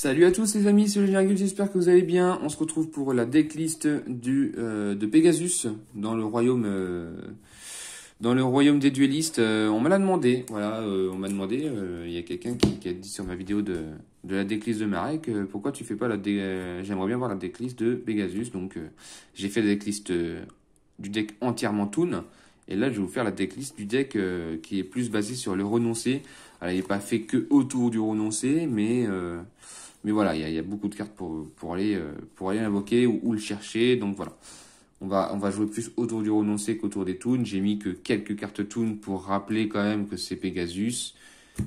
Salut à tous les amis, c'est le Virgule, j'espère que vous allez bien. On se retrouve pour la decklist de Pegasus dans le royaume des duellistes. On me l'a demandé, voilà, on m'a demandé, il y a quelqu'un qui a dit sur ma vidéo de la decklist de Marek, pourquoi tu fais pas j'aimerais bien voir la decklist de Pegasus. Donc j'ai fait la decklist du deck entièrement Toon. Et là, je vais vous faire la decklist du deck qui est plus basé sur le renoncé. Alors, il n'est pas fait que autour du renoncé, mais voilà, il y a beaucoup de cartes pour aller l'invoquer ou le chercher. Donc voilà, on va jouer plus autour du renoncé qu'autour des toons. J'ai mis que quelques cartes toons pour rappeler quand même que c'est Pegasus.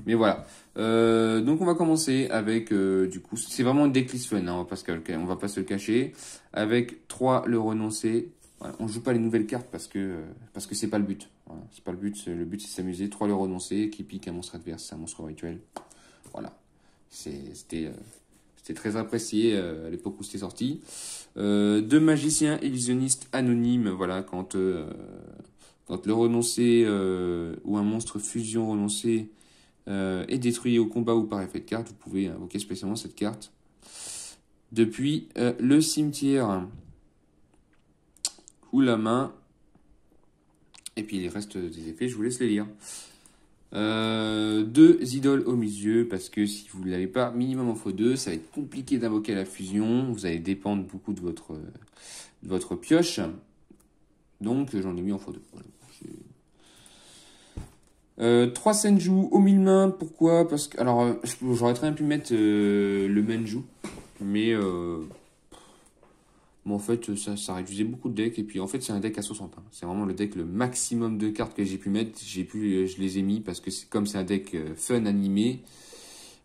Mais voilà, donc on va commencer avec, du coup, c'est vraiment une decklist fun, hein, on va pas se le cacher. Avec 3 le renoncé. Voilà, on joue pas les nouvelles cartes parce que c'est pas le but. Voilà, c'est pas le but. Le but c'est s'amuser. 3 le renoncer qui pique un monstre adverse, c'est un monstre rituel. Voilà, c'était très apprécié à l'époque où c'était sorti. 2 magiciens illusionnistes anonymes. Voilà, quand le renoncé ou un monstre fusion renoncé est détruit au combat ou par effet de carte, vous pouvez invoquer spécialement cette carte depuis le cimetière ou la main. Et puis il reste des effets, je vous laisse les lire. 2 idoles au milieu, parce que si vous ne l'avez pas minimum en x2, ça va être compliqué d'invoquer la fusion. Vous allez dépendre beaucoup de votre pioche. Donc j'en ai mis en x2. Voilà. 3 Senju au mille mains, pourquoi? Parce que, alors, j'aurais très bien pu mettre le Menju, mais en fait, ça réduisait beaucoup de decks. Et puis, en fait, c'est un deck à 60. Hein. C'est vraiment le deck, le maximum de cartes que j'ai pu mettre. Je les ai mis parce que comme c'est un deck fun animé.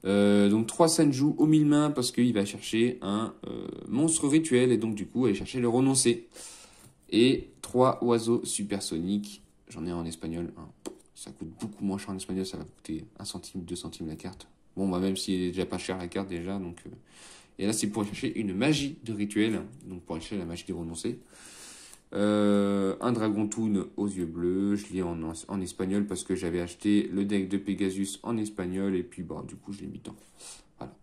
Donc, 3 Senju au mille mains parce qu'il va chercher un monstre rituel. Et donc, du coup, aller chercher le renoncé. Et 3 oiseaux supersoniques. J'en ai en espagnol. Hein. Ça coûte beaucoup moins cher en espagnol. Ça va coûter 1 centime, 2 centimes la carte. Bon, bah, même s'il est déjà pas cher la carte déjà. Donc... Et là, c'est pour chercher une magie de rituel. Donc, pour chercher la magie du renoncé. Un dragon toon aux yeux bleus. Je lis en espagnol parce que j'avais acheté le deck de Pegasus en espagnol. Et puis, du coup, je l'ai mis dedans. Voilà.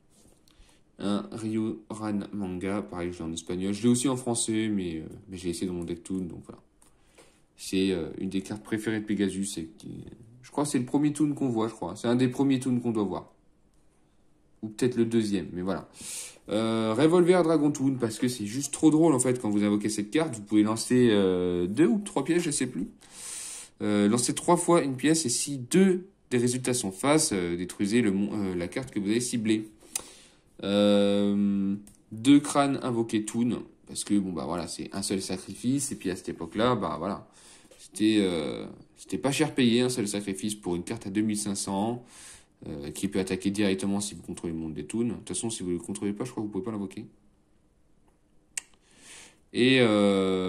Un Ryu-Ran manga. Pareil, je l'ai en espagnol. Je l'ai aussi en français, mais j'ai essayé dans mon deck toon. Donc, voilà. C'est une des cartes préférées de Pegasus. Je crois que c'est le premier toon qu'on voit, je crois. C'est un des premiers toons qu'on doit voir. Ou peut-être le deuxième, mais voilà. Revolver Dragon Toon, parce que c'est juste trop drôle en fait quand vous invoquez cette carte. Vous pouvez lancer 2 ou 3 pièces, je sais plus. Lancer 3 fois une pièce et si 2 des résultats sont face, détruisez la carte que vous avez ciblée. 2 crânes invoqués Toon, parce que bon voilà, c'est un seul sacrifice. Et puis à cette époque-là, voilà, c'était pas cher payé un seul sacrifice pour une carte à 2500. Qui peut attaquer directement si vous contrôlez le monde des toons. De toute façon, si vous ne le contrôlez pas, je crois que vous ne pouvez pas l'invoquer. Et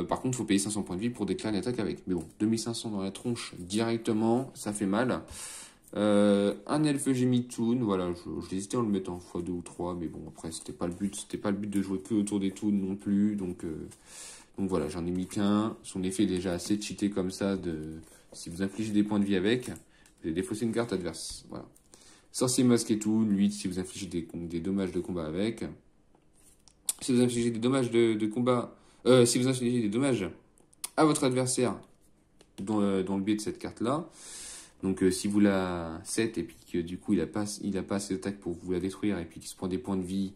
par contre, il faut payer 500 points de vie pour déclarer une attaque avec. Mais bon, 2500 dans la tronche directement, ça fait mal. Un elfe gémie toon, voilà, j'ai hésité à le mettre en x2 ou 3, mais bon, après, c'était pas le but de jouer que autour des toons non plus. Donc voilà, j'en ai mis qu'un. Son effet est déjà assez cheaté comme ça, si vous infligez des points de vie avec, vous allez défausser une carte adverse. Voilà. Sorcier masqué toon, 8 si vous infligez des dommages de combat avec. Si vous infligez des dommages de combat... si vous infligez des dommages à votre adversaire dans le biais de cette carte-là. Donc si vous la 7 et puis que du coup il a pas assez d'attaque pour vous la détruire et puis qu'il se prend des points de vie,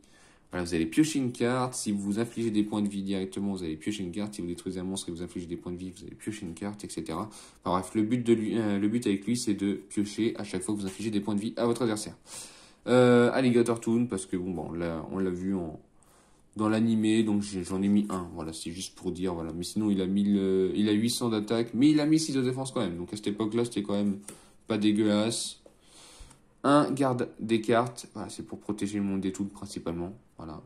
voilà, vous allez piocher une carte. Si vous infligez des points de vie directement, vous allez piocher une carte. Si vous détruisez un monstre et vous infligez des points de vie, vous allez piocher une carte, etc. Enfin, bref, le but avec lui, c'est de piocher à chaque fois que vous infligez des points de vie à votre adversaire. Alligator Toon, parce que bon, là, on l'a vu dans l'animé, donc j'en ai mis un. Voilà, c'est juste pour dire, voilà. Mais sinon, il a 800 d'attaque, mais il a 1006 de défense quand même. Donc à cette époque-là, c'était quand même pas dégueulasse. Un garde des cartes, voilà, c'est pour protéger le monde des toons principalement. Voilà.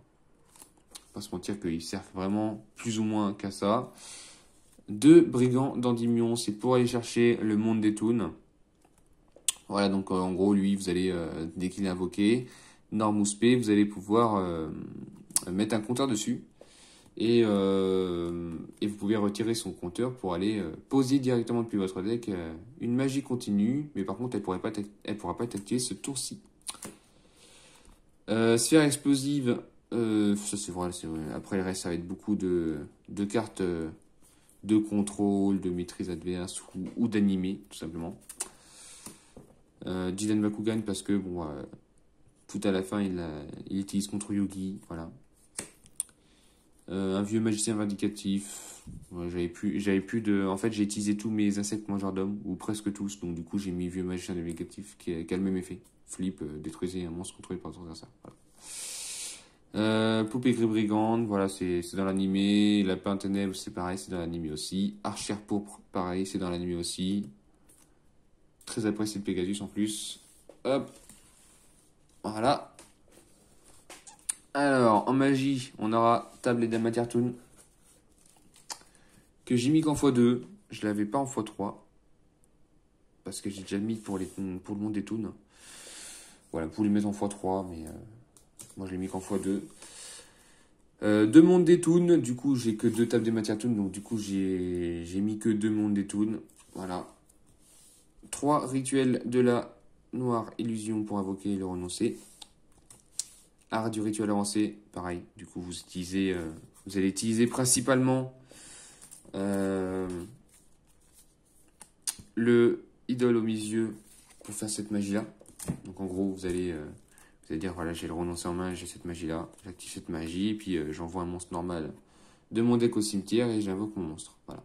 Pas se mentir qu'ils servent vraiment plus ou moins qu'à ça. 2 brigands d'Endymion, c'est pour aller chercher le monde des toons. Voilà, donc en gros, lui, vous allez, dès qu'il est invoqué, Normus P, vous allez pouvoir mettre un compteur dessus. Et vous pouvez retirer son compteur pour aller poser directement depuis votre deck une magie continue. Mais par contre, elle pourra pas être activée ce tour-ci. Sphère explosive, ça c'est vrai, c'est vrai. Après le reste, ça va être beaucoup de cartes de contrôle, de maîtrise adverse ou d'animé, tout simplement. Jidan Bakugan parce que bon, tout à la fin il utilise contre Yogi, voilà. Un vieux magicien vindicatif. Ouais, j'avais plus de. En fait, j'ai utilisé tous mes insectes mangeurs d'hommes, ou presque tous, donc du coup j'ai mis vieux magicien vindicatif qui a le même effet. Flip, détruisez un monstre contrôlé par votre adversaire. Voilà. Poupée gris brigande, voilà, c'est dans l'animé. Lapin ténèbres, c'est pareil, c'est dans l'animé aussi. Archère pourpre, pareil, c'est dans l'animé aussi. Très apprécié de Pegasus en plus. Hop, voilà. Alors, en magie, on aura Table et Dama Toon que j'ai mis qu'en x2. Je l'avais pas en x3 parce que j'ai déjà mis pour le monde des toons. Voilà, pour les mettre en x3, mais moi je l'ai mis qu'en x2. Deux mondes des toons, du coup j'ai que deux tables des matières toons, donc du coup j'ai mis que deux mondes des toons. Voilà. 3 rituels de la noire illusion pour invoquer et le renoncer. Art du rituel avancé, pareil, du coup vous allez utiliser principalement le idole au milieu pour faire cette magie là. Donc en gros vous allez dire voilà, j'ai le renoncer en main, j'ai cette magie là, j'active cette magie, et puis j'envoie un monstre normal de mon deck au cimetière et j'invoque mon monstre. Voilà.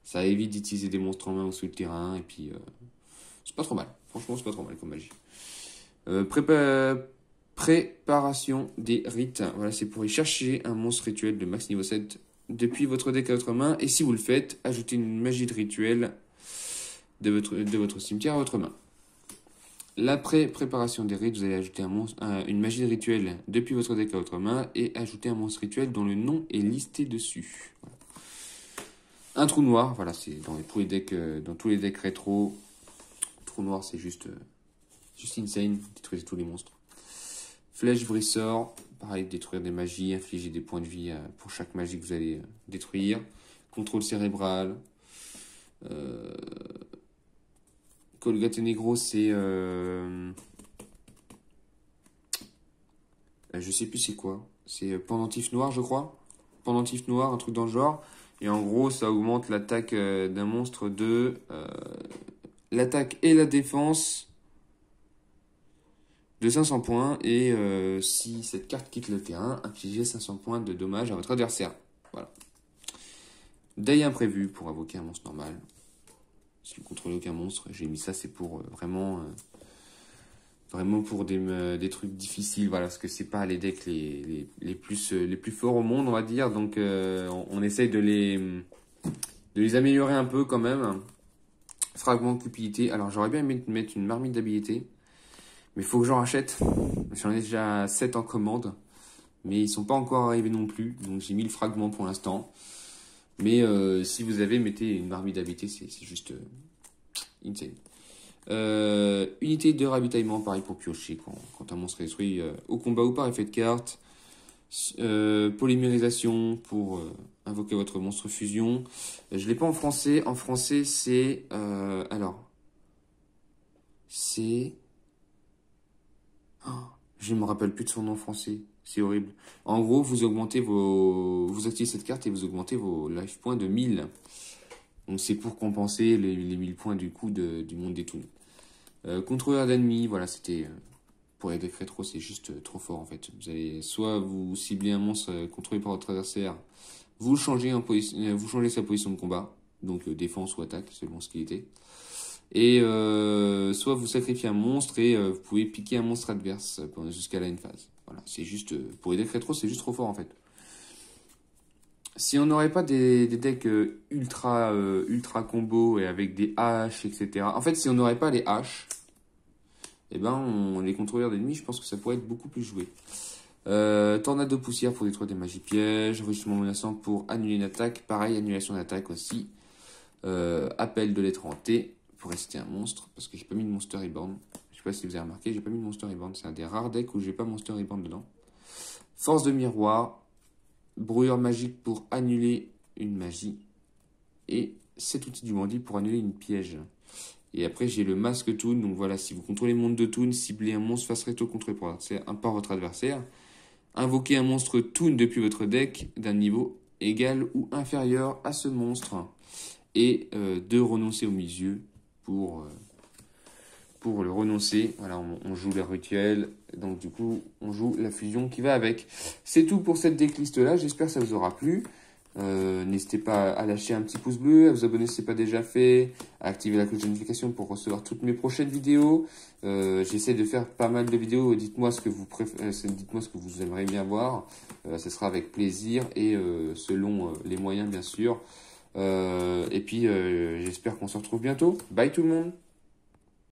Ça évite d'utiliser des monstres en main ou sous le terrain, et puis c'est pas trop mal. Franchement, c'est pas trop mal comme magie. Préparation des rites. Voilà, c'est pour y chercher un monstre rituel de max niveau 7 depuis votre deck à votre main. Et si vous le faites, ajoutez une magie de rituel de votre cimetière à votre main. Préparation des rites, vous allez ajouter une magie de rituel depuis votre deck à votre main et ajouter un monstre rituel dont le nom est listé dessus. Voilà. Un trou noir, voilà, c'est dans tous les decks rétro. Trou noir, c'est juste insane, détruisez tous les monstres. Flèche briseur, pareil, détruire des magies, infliger des points de vie pour chaque magie que vous allez détruire. Contrôle cérébral. Colgate Negro, c'est... je sais plus c'est quoi. C'est pendentif noir, je crois. Pendentif noir, un truc dans le genre. Et en gros, ça augmente l'attaque d'un monstre de... l'attaque et la défense de 500 points. Et si cette carte quitte le terrain, infligez 500 points de dommages à votre adversaire. Voilà. Deuil imprévu pour invoquer un monstre normal. Si vous contrôlez aucun monstre, j'ai mis ça, c'est pour vraiment pour des trucs difficiles, voilà, parce que c'est pas les decks les plus forts au monde, on va dire, donc on essaye de les améliorer un peu quand même. Fragment de cupidité, alors j'aurais bien aimé mettre une marmite d'habilité, mais il faut que j'en rachète. J'en ai déjà 7 en commande, mais ils sont pas encore arrivés non plus, donc j'ai mis le fragment pour l'instant. Mais si vous avez, mettez une marmite d'habilité, c'est juste insane. Unité de ravitaillement, pareil pour piocher quand un monstre est détruit au combat ou par effet de carte. Polymérisation pour invoquer votre monstre fusion. Je l'ai pas en français. En français, c'est... alors... C'est... Oh, je me rappelle plus de son nom français. C'est horrible. En gros, vous activez cette carte et vous augmentez vos life points de 1000. Donc c'est pour compenser les 1000 points du coup du monde des toons. Contrôleur d'ennemis, voilà, c'était... pour les decks rétro, c'est juste trop fort en fait. Vous allez soit vous ciblez un monstre contrôlé par votre adversaire, vous changez sa position de combat, donc défense ou attaque, selon ce qu'il était. Et soit vous sacrifiez un monstre et vous pouvez piquer un monstre adverse jusqu'à la end phase. Voilà, c'est juste... pour les decks rétro, c'est juste trop fort en fait. Si on n'aurait pas des decks ultra combo et avec des haches, etc. En fait, si on n'aurait pas les haches, eh ben, les contrôleurs d'ennemis, je pense que ça pourrait être beaucoup plus joué. Tornade de poussière pour détruire des magies pièges. Rugissement menaçant pour annuler une attaque. Pareil, annulation d'attaque aussi. Appel de lettre en T pour réciter un monstre. Parce que j'ai pas mis de Monster Reborn. Je sais pas si vous avez remarqué, j'ai pas mis de Monster Reborn. C'est un des rares decks où j'ai pas Monster Reborn dedans. Force de miroir. Brouilleur magique pour annuler une magie. Et cet outil du bandit pour annuler une piège. Et après, j'ai le masque toon. Donc voilà, si vous contrôlez le monde de toon, ciblez un monstre face recto contre par votre adversaire. Invoquez un monstre toon depuis votre deck d'un niveau égal ou inférieur à ce monstre. Et de renoncer au milieu pour le renoncer. Voilà, on joue le rituel. Donc du coup, on joue la fusion qui va avec. C'est tout pour cette decklist là. J'espère que ça vous aura plu. N'hésitez pas à lâcher un petit pouce bleu, à vous abonner si ce n'est pas déjà fait, à activer la cloche de notification pour recevoir toutes mes prochaines vidéos. J'essaie de faire pas mal de vidéos. Dites-moi ce que vous dites-moi ce que vous aimeriez bien voir. Ce sera avec plaisir et selon les moyens bien sûr. Et puis j'espère qu'on se retrouve bientôt. Bye tout le monde.